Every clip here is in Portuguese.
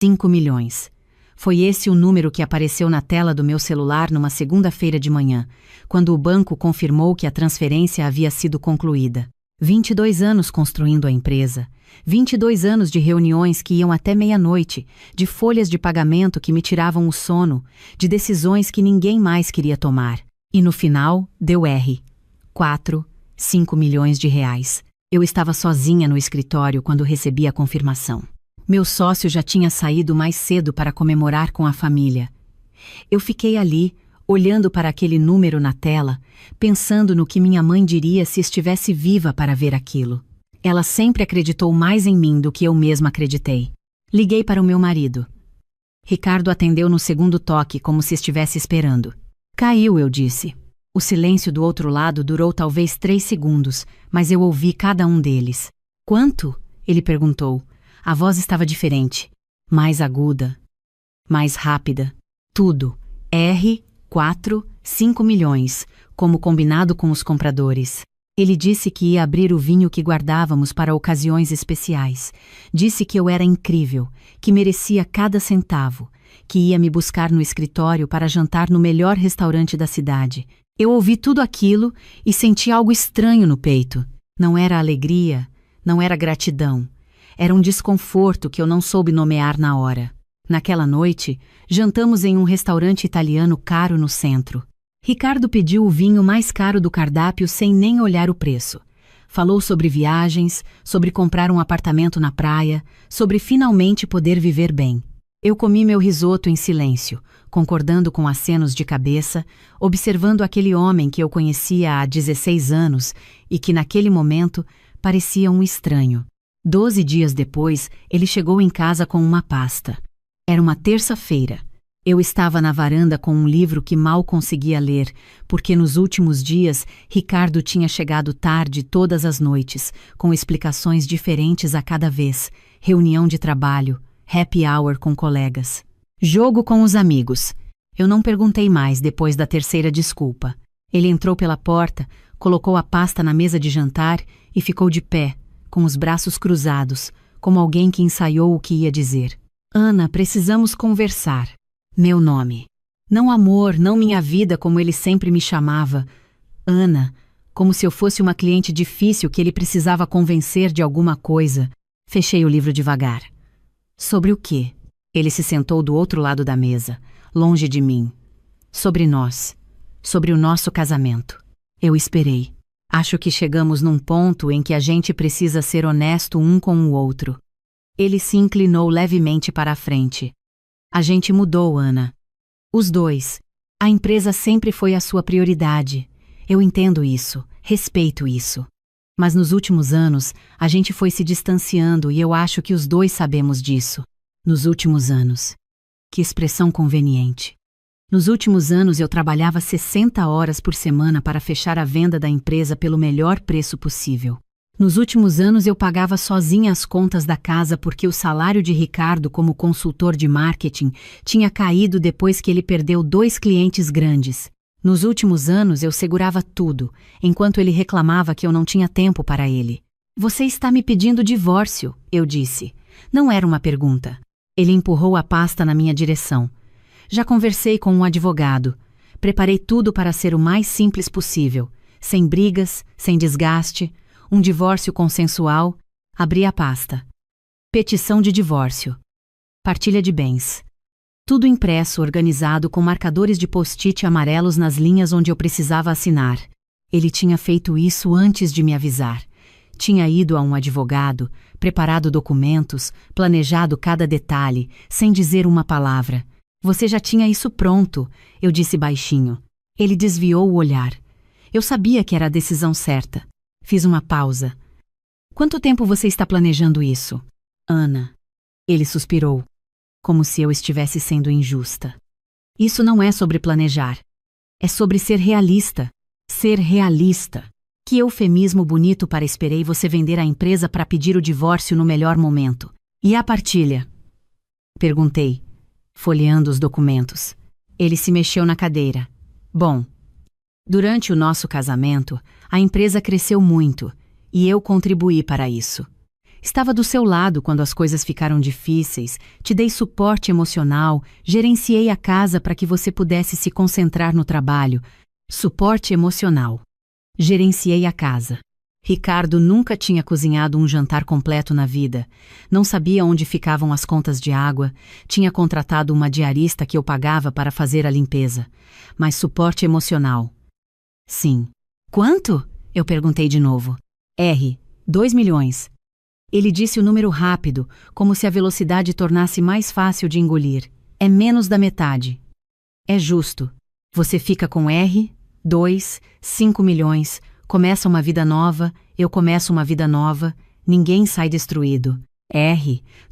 5 milhões. Foi esse o número que apareceu na tela do meu celular numa segunda-feira de manhã, quando o banco confirmou que a transferência havia sido concluída. 22 anos construindo a empresa, 22 anos de reuniões que iam até meia-noite, de folhas de pagamento que me tiravam o sono, de decisões que ninguém mais queria tomar. E no final, deu R. 5 milhões de reais. Eu estava sozinha no escritório quando recebi a confirmação. Meu sócio já tinha saído mais cedo para comemorar com a família. Eu fiquei ali, olhando para aquele número na tela, pensando no que minha mãe diria se estivesse viva para ver aquilo. Ela sempre acreditou mais em mim do que eu mesma acreditei. Liguei para o meu marido. Ricardo atendeu no segundo toque, como se estivesse esperando. Caiu, eu disse. O silêncio do outro lado durou talvez 3 segundos, mas eu ouvi cada um deles. Quanto? Ele perguntou. A voz estava diferente, mais aguda, mais rápida. Tudo. R. 5 milhões, como combinado com os compradores. Ele disse que ia abrir o vinho que guardávamos para ocasiões especiais. Disse que eu era incrível, que merecia cada centavo, que ia me buscar no escritório para jantar no melhor restaurante da cidade. Eu ouvi tudo aquilo e senti algo estranho no peito. Não era alegria, não era gratidão. Era um desconforto que eu não soube nomear na hora. Naquela noite, jantamos em um restaurante italiano caro no centro. Ricardo pediu o vinho mais caro do cardápio sem nem olhar o preço. Falou sobre viagens, sobre comprar um apartamento na praia, sobre finalmente poder viver bem. Eu comi meu risoto em silêncio, concordando com acenos de cabeça, observando aquele homem que eu conhecia há 16 anos e que naquele momento parecia um estranho. 12 dias depois, ele chegou em casa com uma pasta. Era uma terça-feira. Eu estava na varanda com um livro que mal conseguia ler, porque nos últimos dias Ricardo tinha chegado tarde todas as noites, com explicações diferentes a cada vez, reunião de trabalho, happy hour com colegas, jogo com os amigos. Eu não perguntei mais depois da terceira desculpa. Ele entrou pela porta, colocou a pasta na mesa de jantar e ficou de pé, com os braços cruzados, como alguém que ensaiou o que ia dizer. Ana, precisamos conversar. Meu nome. Não amor, não minha vida como ele sempre me chamava. Ana, como se eu fosse uma cliente difícil que ele precisava convencer de alguma coisa. Fechei o livro devagar. Sobre o quê? Ele se sentou do outro lado da mesa, longe de mim. Sobre nós. Sobre o nosso casamento. Eu esperei. Acho que chegamos num ponto em que a gente precisa ser honesto um com o outro. Ele se inclinou levemente para a frente. A gente mudou, Ana. Os dois. A empresa sempre foi a sua prioridade. Eu entendo isso, respeito isso. Mas nos últimos anos, a gente foi se distanciando e eu acho que os dois sabemos disso. Nos últimos anos. Que expressão conveniente. Nos últimos anos eu trabalhava 60 horas por semana para fechar a venda da empresa pelo melhor preço possível. Nos últimos anos eu pagava sozinha as contas da casa porque o salário de Ricardo como consultor de marketing tinha caído depois que ele perdeu 2 clientes grandes. Nos últimos anos eu segurava tudo, enquanto ele reclamava que eu não tinha tempo para ele. Você está me pedindo divórcio, eu disse. Não era uma pergunta. Ele empurrou a pasta na minha direção. Já conversei com um advogado. Preparei tudo para ser o mais simples possível, sem brigas, sem desgaste, um divórcio consensual. Abri a pasta. Petição de divórcio. Partilha de bens. Tudo impresso, organizado com marcadores de post-it amarelos nas linhas onde eu precisava assinar. Ele tinha feito isso antes de me avisar. Tinha ido a um advogado, preparado documentos, planejado cada detalhe, sem dizer uma palavra. Você já tinha isso pronto, eu disse baixinho. Ele desviou o olhar. Eu sabia que era a decisão certa. Fiz uma pausa. Quanto tempo você está planejando isso? Ana. Ele suspirou, como se eu estivesse sendo injusta. Isso não é sobre planejar. É sobre ser realista. Ser realista. Que eufemismo bonito para esperei você vender a empresa para pedir o divórcio no melhor momento. E a partilha? Perguntei, folheando os documentos. Ele se mexeu na cadeira. Bom, durante o nosso casamento, a empresa cresceu muito e eu contribuí para isso. Estava do seu lado quando as coisas ficaram difíceis, te dei suporte emocional, gerenciei a casa para que você pudesse se concentrar no trabalho. Suporte emocional. Gerenciei a casa. Ricardo nunca tinha cozinhado um jantar completo na vida. Não sabia onde ficavam as contas de água. Tinha contratado uma diarista que eu pagava para fazer a limpeza. Mas suporte emocional. Sim. Quanto? Eu perguntei de novo. 2 milhões. Ele disse o número rápido, como se a velocidade tornasse mais fácil de engolir. É menos da metade. É justo. Você fica com 5 milhões, começa uma vida nova, eu começo uma vida nova, ninguém sai destruído.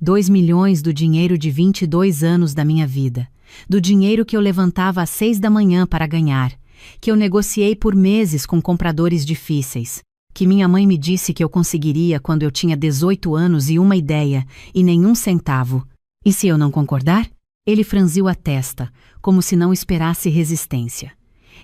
2 milhões do dinheiro de 22 anos da minha vida. Do dinheiro que eu levantava às 6 da manhã para ganhar, que eu negociei por meses com compradores difíceis, que minha mãe me disse que eu conseguiria quando eu tinha 18 anos e uma ideia, e nenhum centavo. E se eu não concordar? Ele franziu a testa, como se não esperasse resistência.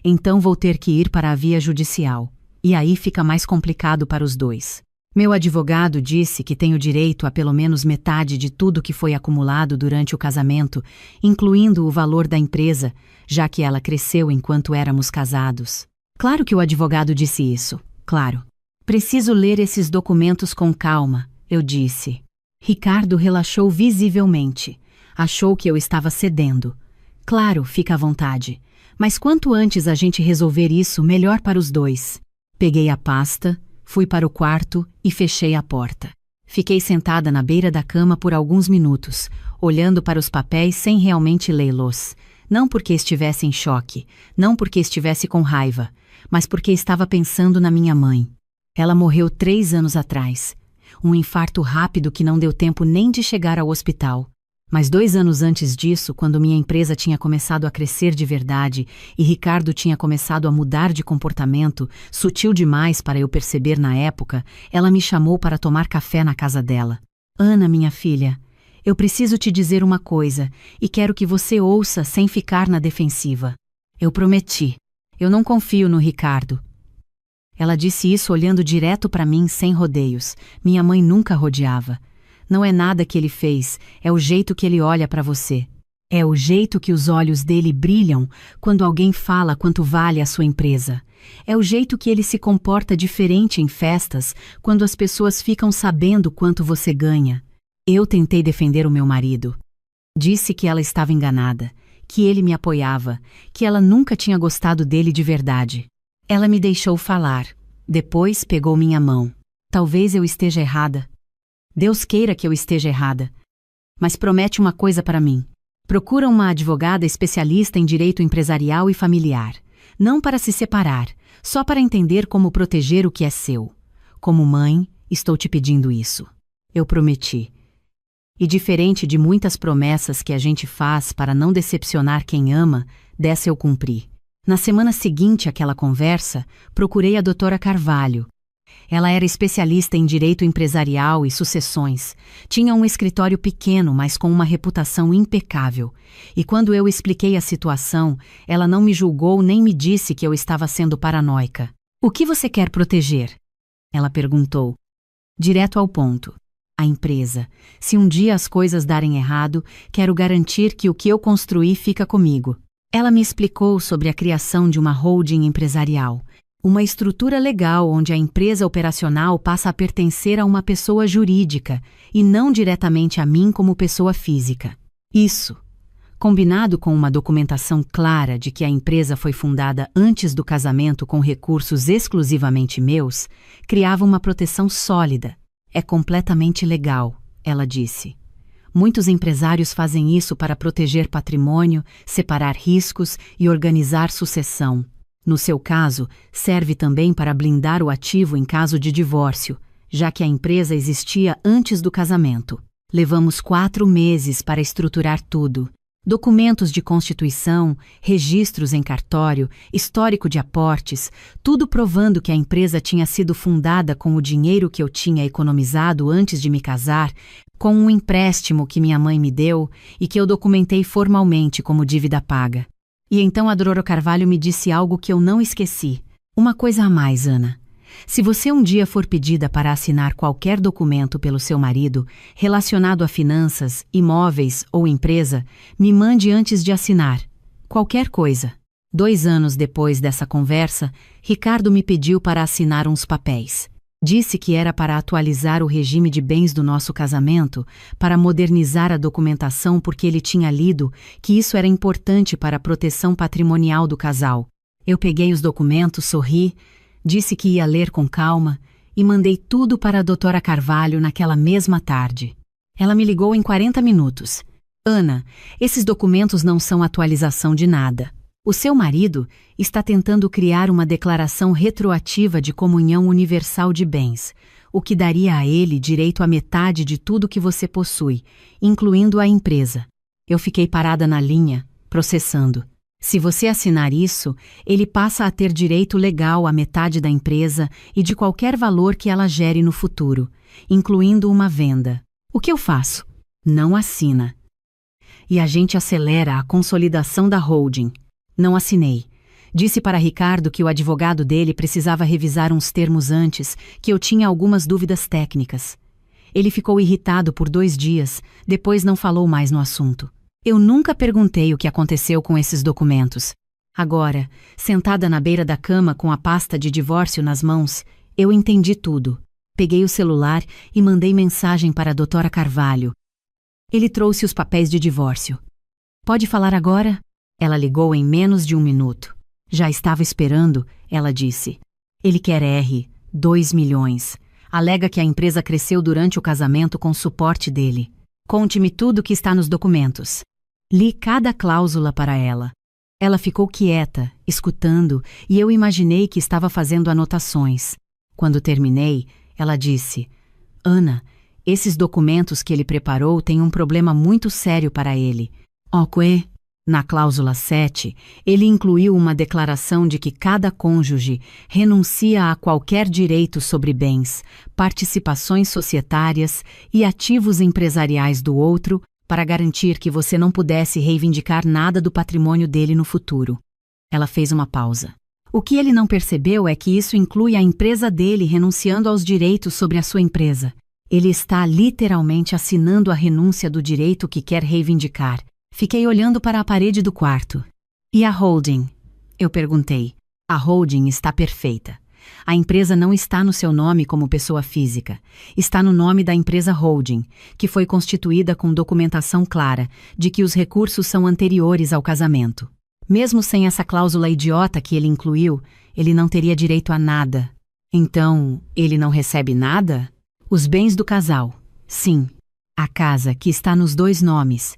Então vou ter que ir para a via judicial. E aí fica mais complicado para os dois. Meu advogado disse que tenho direito a pelo menos metade de tudo que foi acumulado durante o casamento, incluindo o valor da empresa, já que ela cresceu enquanto éramos casados. Claro que o advogado disse isso, claro. Preciso ler esses documentos com calma, eu disse. Ricardo relaxou visivelmente. Achou que eu estava cedendo. Claro, fica à vontade. Mas quanto antes a gente resolver isso, melhor para os dois. Peguei a pasta, fui para o quarto e fechei a porta. Fiquei sentada na beira da cama por alguns minutos, olhando para os papéis sem realmente lê-los. Não porque estivesse em choque, não porque estivesse com raiva, mas porque estava pensando na minha mãe. Ela morreu 3 anos atrás. Um infarto rápido que não deu tempo nem de chegar ao hospital. Mas 2 anos antes disso, quando minha empresa tinha começado a crescer de verdade e Ricardo tinha começado a mudar de comportamento, sutil demais para eu perceber na época, ela me chamou para tomar café na casa dela. Ana, minha filha, eu preciso te dizer uma coisa e quero que você ouça sem ficar na defensiva. Eu prometi. Eu não confio no Ricardo. Ela disse isso olhando direto para mim sem rodeios. Minha mãe nunca rodeava. Não é nada que ele fez, é o jeito que ele olha para você. É o jeito que os olhos dele brilham quando alguém fala quanto vale a sua empresa. É o jeito que ele se comporta diferente em festas quando as pessoas ficam sabendo quanto você ganha. Eu tentei defender o meu marido. Disse que ela estava enganada, que ele me apoiava, que ela nunca tinha gostado dele de verdade. Ela me deixou falar. Depois pegou minha mão. Talvez eu esteja errada. Deus queira que eu esteja errada. Mas promete uma coisa para mim. Procura uma advogada especialista em direito empresarial e familiar. Não para se separar, só para entender como proteger o que é seu. Como mãe, estou te pedindo isso. Eu prometi. E diferente de muitas promessas que a gente faz para não decepcionar quem ama, dessa eu cumpri. Na semana seguinte àquela conversa, procurei a doutora Carvalho. Ela era especialista em direito empresarial e sucessões. Tinha um escritório pequeno, mas com uma reputação impecável. E quando eu expliquei a situação, ela não me julgou nem me disse que eu estava sendo paranoica. O que você quer proteger? Ela perguntou. Direto ao ponto. A empresa. Se um dia as coisas darem errado, quero garantir que o que eu construí fica comigo. Ela me explicou sobre a criação de uma holding empresarial. Uma estrutura legal onde a empresa operacional passa a pertencer a uma pessoa jurídica e não diretamente a mim como pessoa física. Isso, combinado com uma documentação clara de que a empresa foi fundada antes do casamento com recursos exclusivamente meus, criava uma proteção sólida. É completamente legal, ela disse. Muitos empresários fazem isso para proteger patrimônio, separar riscos e organizar sucessão. No seu caso, serve também para blindar o ativo em caso de divórcio, já que a empresa existia antes do casamento. Levamos 4 meses para estruturar tudo. Documentos de constituição, registros em cartório, histórico de aportes, tudo provando que a empresa tinha sido fundada com o dinheiro que eu tinha economizado antes de me casar, com um empréstimo que minha mãe me deu e que eu documentei formalmente como dívida paga. E então a Dora Carvalho me disse algo que eu não esqueci. Uma coisa a mais, Ana. Se você um dia for pedida para assinar qualquer documento pelo seu marido relacionado a finanças, imóveis ou empresa, me mande antes de assinar. Qualquer coisa. 2 anos depois dessa conversa, Ricardo me pediu para assinar uns papéis. Disse que era para atualizar o regime de bens do nosso casamento, para modernizar a documentação porque ele tinha lido que isso era importante para a proteção patrimonial do casal. Eu peguei os documentos, sorri, disse que ia ler com calma e mandei tudo para a doutora Carvalho naquela mesma tarde. Ela me ligou em 40 minutos. Ana, esses documentos não são atualização de nada. O seu marido está tentando criar uma declaração retroativa de comunhão universal de bens, o que daria a ele direito à metade de tudo que você possui, incluindo a empresa. Eu fiquei parada na linha, processando. Se você assinar isso, ele passa a ter direito legal à metade da empresa e de qualquer valor que ela gere no futuro, incluindo uma venda. O que eu faço? Não assina. E a gente acelera a consolidação da holding. Não assinei. Disse para Ricardo que o advogado dele precisava revisar uns termos antes, que eu tinha algumas dúvidas técnicas. Ele ficou irritado por 2 dias, depois não falou mais no assunto. Eu nunca perguntei o que aconteceu com esses documentos. Agora, sentada na beira da cama com a pasta de divórcio nas mãos, eu entendi tudo. Peguei o celular e mandei mensagem para a doutora Carvalho. Ele trouxe os papéis de divórcio. Pode falar agora? Ela ligou em menos de 1 minuto. Já estava esperando, ela disse. Ele quer 2 milhões. Alega que a empresa cresceu durante o casamento com suporte dele. Conte-me tudo o que está nos documentos. Li cada cláusula para ela. Ela ficou quieta, escutando, e eu imaginei que estava fazendo anotações. Quando terminei, ela disse: Ana, esses documentos que ele preparou têm um problema muito sério para ele. Ok. Na cláusula 7, ele incluiu uma declaração de que cada cônjuge renuncia a qualquer direito sobre bens, participações societárias e ativos empresariais do outro para garantir que você não pudesse reivindicar nada do patrimônio dele no futuro. Ela fez uma pausa. O que ele não percebeu é que isso inclui a empresa dele renunciando aos direitos sobre a sua empresa. Ele está literalmente assinando a renúncia do direito que quer reivindicar. Fiquei olhando para a parede do quarto. E a holding? Eu perguntei. A holding está perfeita. A empresa não está no seu nome como pessoa física. Está no nome da empresa holding, que foi constituída com documentação clara de que os recursos são anteriores ao casamento. Mesmo sem essa cláusula idiota que ele incluiu, ele não teria direito a nada. Então, ele não recebe nada? Os bens do casal. Sim. A casa, que está nos 2 nomes.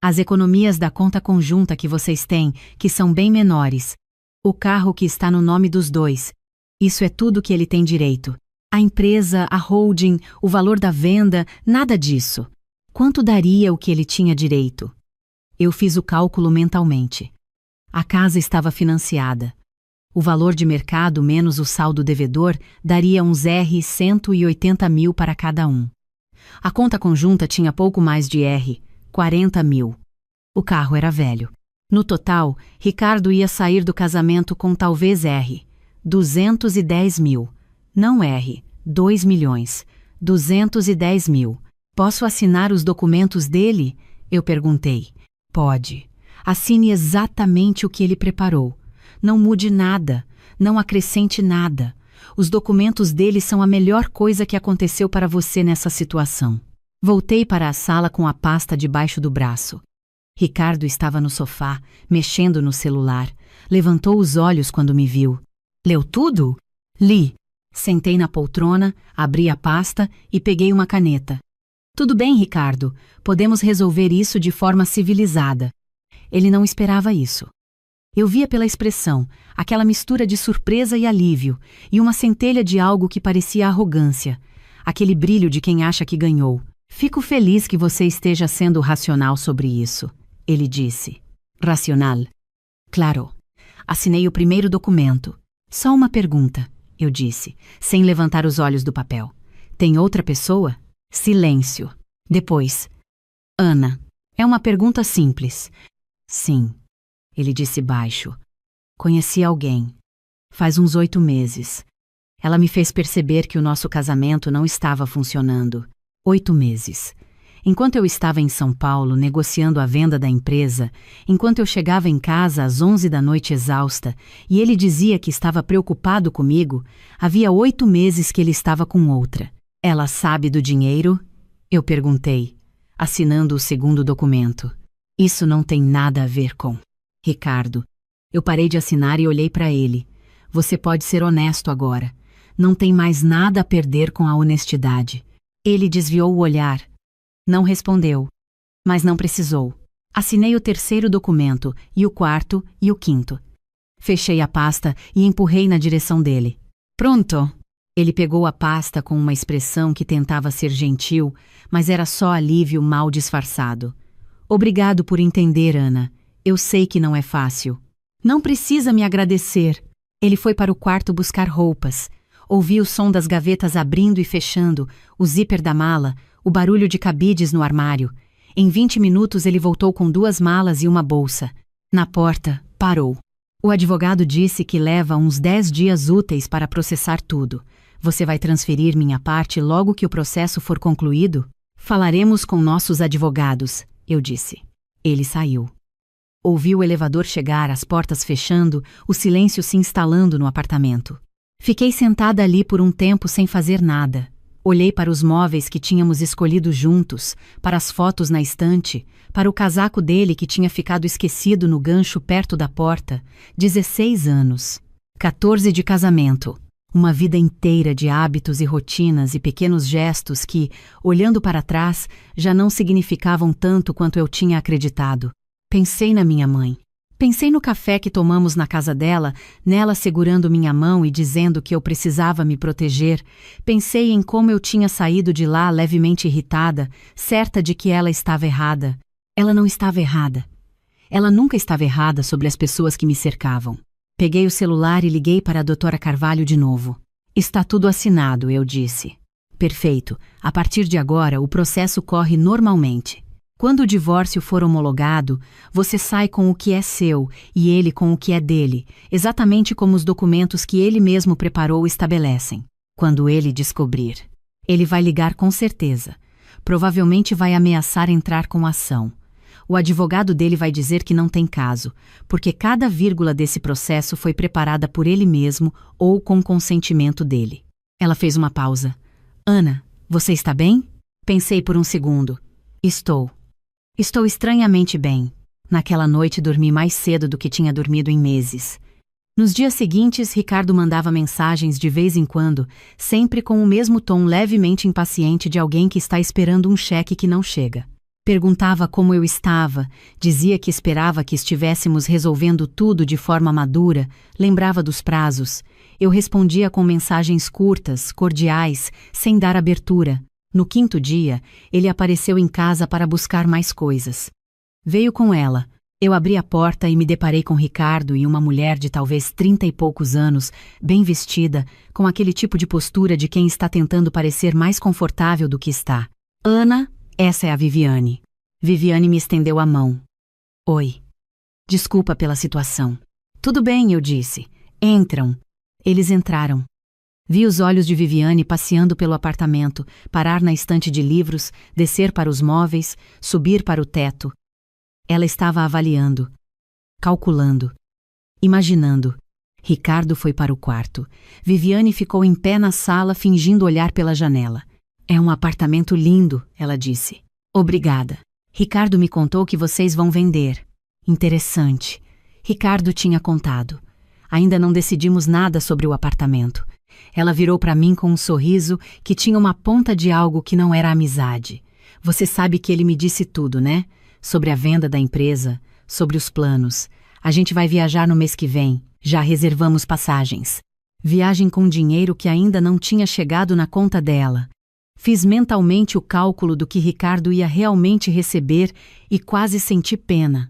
As economias da conta conjunta que vocês têm, que são bem menores. O carro que está no nome dos 2. Isso é tudo que ele tem direito. A empresa, a holding, o valor da venda, nada disso. Quanto daria o que ele tinha direito? Eu fiz o cálculo mentalmente. A casa estava financiada. O valor de mercado menos o saldo devedor daria uns 180 mil para cada um. A conta conjunta tinha pouco mais de 40 mil. O carro era velho. No total, Ricardo ia sair do casamento com talvez 210 mil. Não 2 milhões. 210 mil. Posso assinar os documentos dele? Eu perguntei. Pode. Assine exatamente o que ele preparou. Não mude nada. Não acrescente nada. Os documentos dele são a melhor coisa que aconteceu para você nessa situação. Voltei para a sala com a pasta debaixo do braço. Ricardo estava no sofá, mexendo no celular. Levantou os olhos quando me viu. Leu tudo? Li. Sentei na poltrona, abri a pasta e peguei uma caneta. Tudo bem, Ricardo. Podemos resolver isso de forma civilizada. Ele não esperava isso. Eu via pela expressão, aquela mistura de surpresa e alívio, e uma centelha de algo que parecia arrogância. Aquele brilho de quem acha que ganhou. Fico feliz que você esteja sendo racional sobre isso, ele disse. Racional? Claro. Assinei o primeiro documento. Só uma pergunta, eu disse, sem levantar os olhos do papel. Tem outra pessoa? Silêncio. Depois. Ana. É uma pergunta simples. Sim, ele disse baixo. Conheci alguém. Faz uns 8 meses. Ela me fez perceber que o nosso casamento não estava funcionando. 8 meses. Enquanto eu estava em São Paulo negociando a venda da empresa, enquanto eu chegava em casa às 11 da noite exausta e ele dizia que estava preocupado comigo, havia 8 meses que ele estava com outra. Ela sabe do dinheiro? Eu perguntei, assinando o segundo documento. Isso não tem nada a ver com... Ricardo. Eu parei de assinar e olhei para ele. Você pode ser honesto agora. Não tem mais nada a perder com a honestidade. Ele desviou o olhar. Não respondeu. Mas não precisou. Assinei o terceiro documento, e o quarto, e o quinto. Fechei a pasta e empurrei na direção dele. Pronto! Ele pegou a pasta com uma expressão que tentava ser gentil, mas era só alívio mal disfarçado. Obrigado por entender, Ana. Eu sei que não é fácil. Não precisa me agradecer. Ele foi para o quarto buscar roupas. Ouvi o som das gavetas abrindo e fechando, o zíper da mala, o barulho de cabides no armário. Em 20 minutos ele voltou com 2 malas e uma bolsa. Na porta, parou. O advogado disse que leva uns 10 dias úteis para processar tudo. Você vai transferir minha parte logo que o processo for concluído? Falaremos com nossos advogados, eu disse. Ele saiu. Ouvi o elevador chegar, as portas fechando, o silêncio se instalando no apartamento. Fiquei sentada ali por um tempo sem fazer nada. Olhei para os móveis que tínhamos escolhido juntos, para as fotos na estante, para o casaco dele que tinha ficado esquecido no gancho perto da porta. 16 anos. 14 de casamento. Uma vida inteira de hábitos e rotinas e pequenos gestos que, olhando para trás, já não significavam tanto quanto eu tinha acreditado. Pensei na minha mãe. Pensei no café que tomamos na casa dela, nela segurando minha mão e dizendo que eu precisava me proteger. Pensei em como eu tinha saído de lá levemente irritada, certa de que ela estava errada. Ela não estava errada. Ela nunca estava errada sobre as pessoas que me cercavam. Peguei o celular e liguei para a doutora Carvalho de novo. Está tudo assinado, eu disse. Perfeito. A partir de agora, o processo corre normalmente. Quando o divórcio for homologado, você sai com o que é seu e ele com o que é dele, exatamente como os documentos que ele mesmo preparou estabelecem. Quando ele descobrir, ele vai ligar com certeza. Provavelmente vai ameaçar entrar com ação. O advogado dele vai dizer que não tem caso, porque cada vírgula desse processo foi preparada por ele mesmo ou com consentimento dele. Ela fez uma pausa. Ana, você está bem? Pensei por um segundo. Estou. Estou estranhamente bem. Naquela noite dormi mais cedo do que tinha dormido em meses. Nos dias seguintes, Ricardo mandava mensagens de vez em quando, sempre com o mesmo tom levemente impaciente de alguém que está esperando um cheque que não chega. Perguntava como eu estava, dizia que esperava que estivéssemos resolvendo tudo de forma madura, lembrava dos prazos. Eu respondia com mensagens curtas, cordiais, sem dar abertura. No 5º dia, ele apareceu em casa para buscar mais coisas. Veio com ela. Eu abri a porta e me deparei com Ricardo e uma mulher de talvez 30 e poucos anos, bem vestida, com aquele tipo de postura de quem está tentando parecer mais confortável do que está. Ana, essa é a Viviane. Viviane me estendeu a mão. Oi. Desculpa pela situação. Tudo bem, eu disse. Entram. Eles entraram. Vi os olhos de Viviane passeando pelo apartamento, parar na estante de livros, descer para os móveis, subir para o teto. Ela estava avaliando, calculando, imaginando. Ricardo foi para o quarto. Viviane ficou em pé na sala, fingindo olhar pela janela. É um apartamento lindo, ela disse. Obrigada. Ricardo me contou que vocês vão vender. Interessante. Ricardo tinha contado. Ainda não decidimos nada sobre o apartamento. Ela virou para mim com um sorriso que tinha uma ponta de algo que não era amizade. Você sabe que ele me disse tudo, né? Sobre a venda da empresa, sobre os planos. A gente vai viajar no mês que vem. Já reservamos passagens. Viagem com dinheiro que ainda não tinha chegado na conta dela. Fiz mentalmente o cálculo do que Ricardo ia realmente receber e quase senti pena.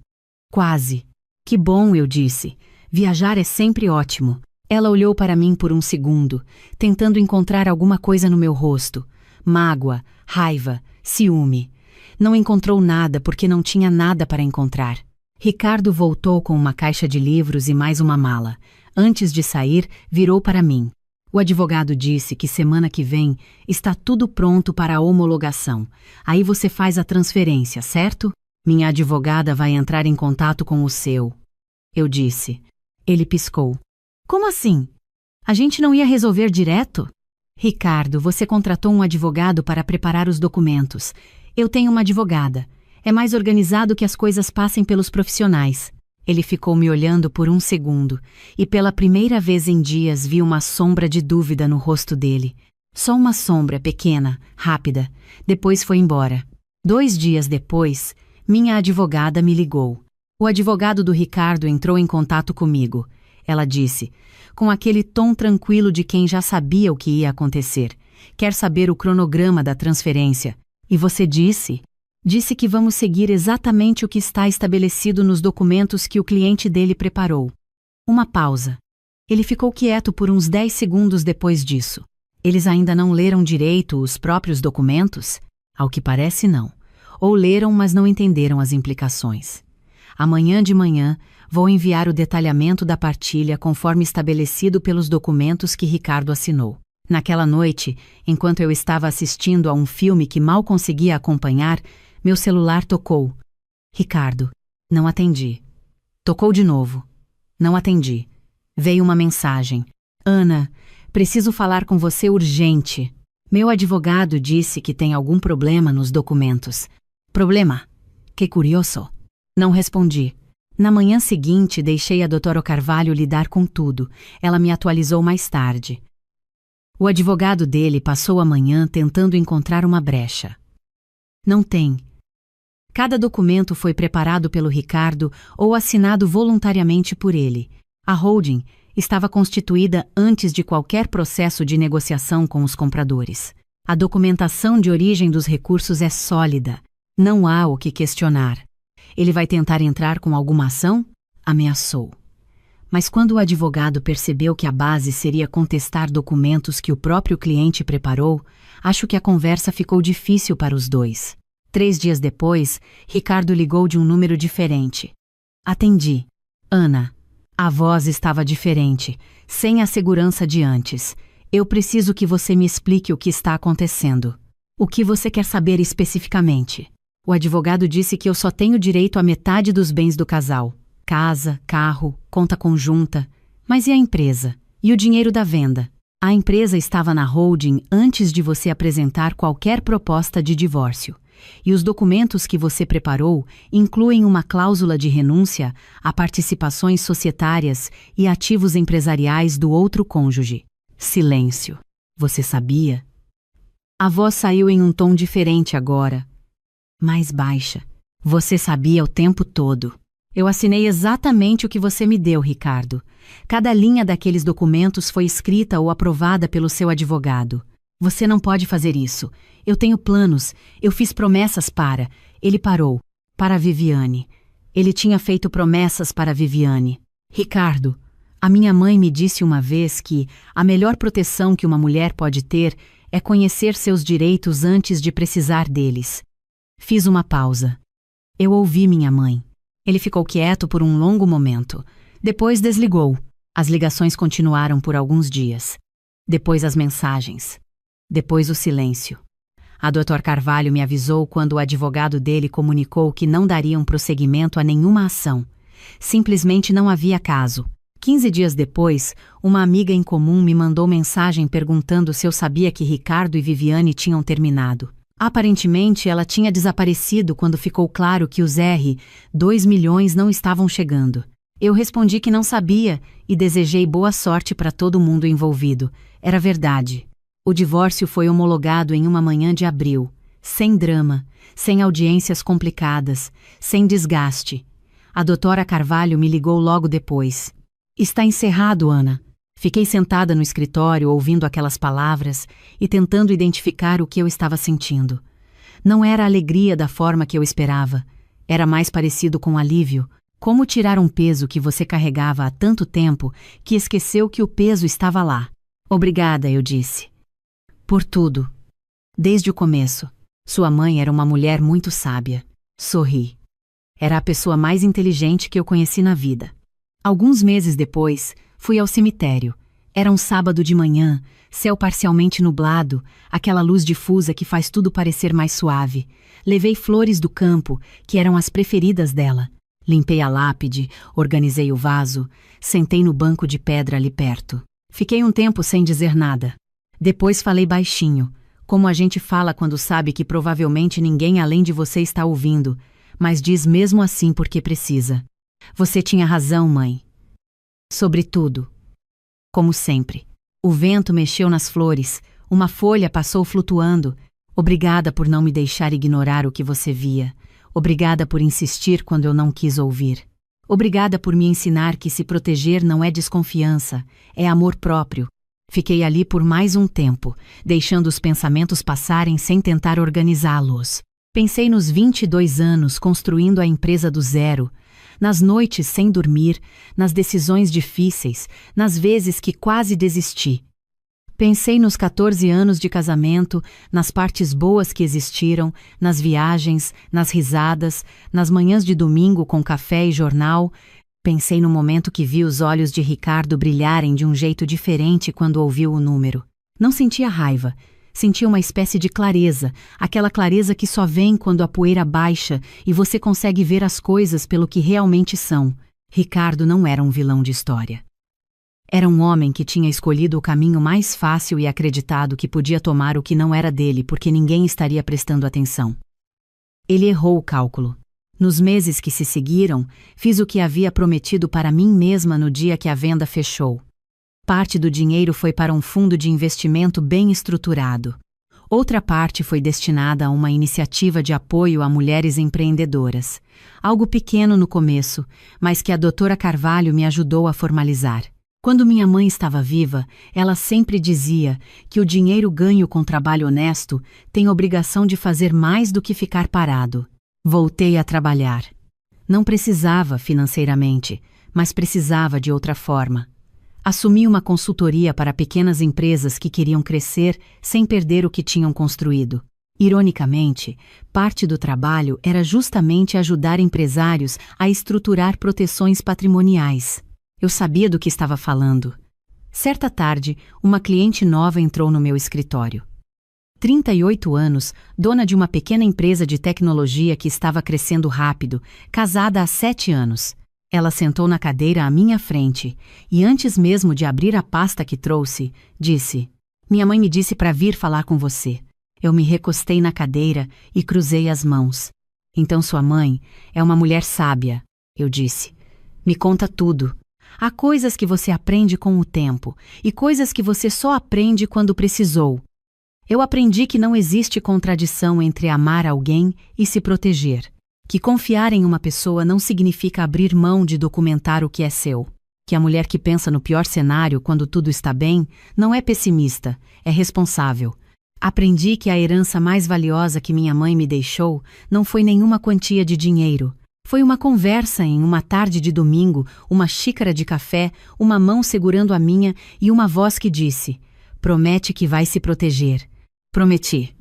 Quase. Que bom, eu disse. Viajar é sempre ótimo. Ela olhou para mim por um segundo, tentando encontrar alguma coisa no meu rosto. Mágoa, raiva, ciúme. Não encontrou nada porque não tinha nada para encontrar. Ricardo voltou com uma caixa de livros e mais uma mala. Antes de sair, virou para mim. O advogado disse que semana que vem está tudo pronto para a homologação. Aí você faz a transferência, certo? Minha advogada vai entrar em contato com o seu. Eu disse. Ele piscou. Como assim? A gente não ia resolver direto? Ricardo, você contratou um advogado para preparar os documentos. Eu tenho uma advogada. É mais organizado que as coisas passem pelos profissionais. Ele ficou me olhando por um segundo, e pela primeira vez em dias vi uma sombra de dúvida no rosto dele. Só uma sombra pequena, rápida. Depois foi embora. 2 dias depois, minha advogada me ligou. O advogado do Ricardo entrou em contato comigo. Ela disse, com aquele tom tranquilo de quem já sabia o que ia acontecer. Quer saber o cronograma da transferência. E você disse? Disse que vamos seguir exatamente o que está estabelecido nos documentos que o cliente dele preparou. Uma pausa. Ele ficou quieto por uns 10 segundos depois disso. Eles ainda não leram direito os próprios documentos? Ao que parece, não. Ou leram, mas não entenderam as implicações. Amanhã de manhã, vou enviar o detalhamento da partilha conforme estabelecido pelos documentos que Ricardo assinou. Naquela noite, enquanto eu estava assistindo a um filme que mal conseguia acompanhar, meu celular tocou. Ricardo. Não atendi. Tocou de novo. Não atendi. Veio uma mensagem. Ana, preciso falar com você urgente. Meu advogado disse que tem algum problema nos documentos. Problema? Que curioso. Não respondi. Na manhã seguinte, deixei a doutora Carvalho lidar com tudo. Ela me atualizou mais tarde. O advogado dele passou a manhã tentando encontrar uma brecha. Não tem. Cada documento foi preparado pelo Ricardo ou assinado voluntariamente por ele. A holding estava constituída antes de qualquer processo de negociação com os compradores. A documentação de origem dos recursos é sólida. Não há o que questionar. Ele vai tentar entrar com alguma ação? Ameaçou. Mas quando o advogado percebeu que a base seria contestar documentos que o próprio cliente preparou, acho que a conversa ficou difícil para os dois. 3 dias depois, Ricardo ligou de um número diferente. Atendi. Ana. A voz estava diferente, sem a segurança de antes. Eu preciso que você me explique o que está acontecendo. O que você quer saber especificamente? O advogado disse que eu só tenho direito à metade dos bens do casal. Casa, carro, conta conjunta. Mas e a empresa? E o dinheiro da venda? A empresa estava na holding antes de você apresentar qualquer proposta de divórcio. E os documentos que você preparou incluem uma cláusula de renúncia a participações societárias e ativos empresariais do outro cônjuge. Silêncio. Você sabia? A voz saiu em um tom diferente agora. Mais baixa. Você sabia o tempo todo. Eu assinei exatamente o que você me deu, Ricardo. Cada linha daqueles documentos foi escrita ou aprovada pelo seu advogado. Você não pode fazer isso. Eu tenho planos. Eu fiz promessas para... Ele parou. Para a Viviane. Ele tinha feito promessas para a Viviane. Ricardo, a minha mãe me disse uma vez que a melhor proteção que uma mulher pode ter é conhecer seus direitos antes de precisar deles. Fiz uma pausa. Eu ouvi minha mãe. Ele ficou quieto por um longo momento. Depois desligou. As ligações continuaram por alguns dias. Depois as mensagens. Depois o silêncio. A Dr. Carvalho me avisou quando o advogado dele comunicou que não dariam prosseguimento a nenhuma ação. Simplesmente não havia caso. 15 dias depois, uma amiga em comum me mandou mensagem perguntando se eu sabia que Ricardo e Viviane tinham terminado. Aparentemente, ela tinha desaparecido quando ficou claro que os R$ 2 milhões não estavam chegando. Eu respondi que não sabia e desejei boa sorte para todo mundo envolvido. Era verdade. O divórcio foi homologado em uma manhã de abril, sem drama, sem audiências complicadas, sem desgaste. A doutora Carvalho me ligou logo depois. Está encerrado, Ana. Fiquei sentada no escritório ouvindo aquelas palavras e tentando identificar o que eu estava sentindo. Não era alegria da forma que eu esperava. Era mais parecido com alívio. Como tirar um peso que você carregava há tanto tempo que esqueceu que o peso estava lá. Obrigada, eu disse. Por tudo. Desde o começo. Sua mãe era uma mulher muito sábia. Sorri. Era a pessoa mais inteligente que eu conheci na vida. Alguns meses depois, fui ao cemitério. Era um sábado de manhã, céu parcialmente nublado, aquela luz difusa que faz tudo parecer mais suave. Levei flores do campo, que eram as preferidas dela. Limpei a lápide, organizei o vaso, sentei no banco de pedra ali perto. Fiquei um tempo sem dizer nada. Depois falei baixinho, como a gente fala quando sabe que provavelmente ninguém além de você está ouvindo, mas diz mesmo assim porque precisa. Você tinha razão, mãe. Sobre tudo. Como sempre. O vento mexeu nas flores, uma folha passou flutuando. Obrigada por não me deixar ignorar o que você via. Obrigada por insistir quando eu não quis ouvir. Obrigada por me ensinar que se proteger não é desconfiança, é amor próprio. Fiquei ali por mais um tempo, deixando os pensamentos passarem sem tentar organizá-los. Pensei nos 22 anos construindo a empresa do zero, nas noites sem dormir, nas decisões difíceis, nas vezes que quase desisti. Pensei nos 14 anos de casamento, nas partes boas que existiram, nas viagens, nas risadas, nas manhãs de domingo com café e jornal. Pensei no momento que vi os olhos de Ricardo brilharem de um jeito diferente quando ouviu o número. Não sentia raiva, sentia uma espécie de clareza, aquela clareza que só vem quando a poeira baixa e você consegue ver as coisas pelo que realmente são. Ricardo não era um vilão de história. Era um homem que tinha escolhido o caminho mais fácil e acreditado que podia tomar o que não era dele porque ninguém estaria prestando atenção. Ele errou o cálculo. Nos meses que se seguiram, fiz o que havia prometido para mim mesma no dia que a venda fechou. Parte do dinheiro foi para um fundo de investimento bem estruturado. Outra parte foi destinada a uma iniciativa de apoio a mulheres empreendedoras. Algo pequeno no começo, mas que a doutora Carvalho me ajudou a formalizar. Quando minha mãe estava viva, ela sempre dizia que o dinheiro ganho com trabalho honesto tem obrigação de fazer mais do que ficar parado. Voltei a trabalhar. Não precisava financeiramente, mas precisava de outra forma. Assumi uma consultoria para pequenas empresas que queriam crescer sem perder o que tinham construído. Ironicamente, parte do trabalho era justamente ajudar empresários a estruturar proteções patrimoniais. Eu sabia do que estava falando. Certa tarde, uma cliente nova entrou no meu escritório. 38 anos, dona de uma pequena empresa de tecnologia que estava crescendo rápido, casada há 7 anos. Ela sentou na cadeira à minha frente e, antes mesmo de abrir a pasta que trouxe, disse: "Minha mãe me disse para vir falar com você." Eu me recostei na cadeira e cruzei as mãos. "Então sua mãe é uma mulher sábia", eu disse. "Me conta tudo. Há coisas que você aprende com o tempo e coisas que você só aprende quando precisou. Eu aprendi que não existe contradição entre amar alguém e se proteger. Que confiar em uma pessoa não significa abrir mão de documentar o que é seu. Que a mulher que pensa no pior cenário quando tudo está bem não é pessimista, é responsável. Aprendi que a herança mais valiosa que minha mãe me deixou não foi nenhuma quantia de dinheiro. Foi uma conversa em uma tarde de domingo, uma xícara de café, uma mão segurando a minha e uma voz que disse: "Promete que vai se proteger." Prometi.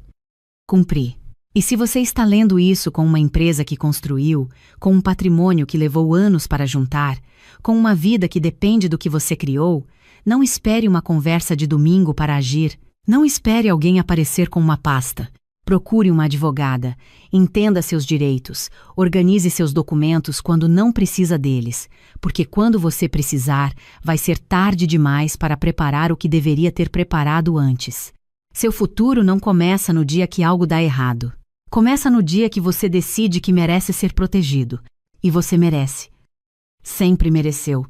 Cumpri. E se você está lendo isso com uma empresa que construiu, com um patrimônio que levou anos para juntar, com uma vida que depende do que você criou, não espere uma conversa de domingo para agir. Não espere alguém aparecer com uma pasta. Procure uma advogada, entenda seus direitos, organize seus documentos quando não precisa deles, porque quando você precisar, vai ser tarde demais para preparar o que deveria ter preparado antes. Seu futuro não começa no dia que algo dá errado. Começa no dia que você decide que merece ser protegido. E você merece. Sempre mereceu.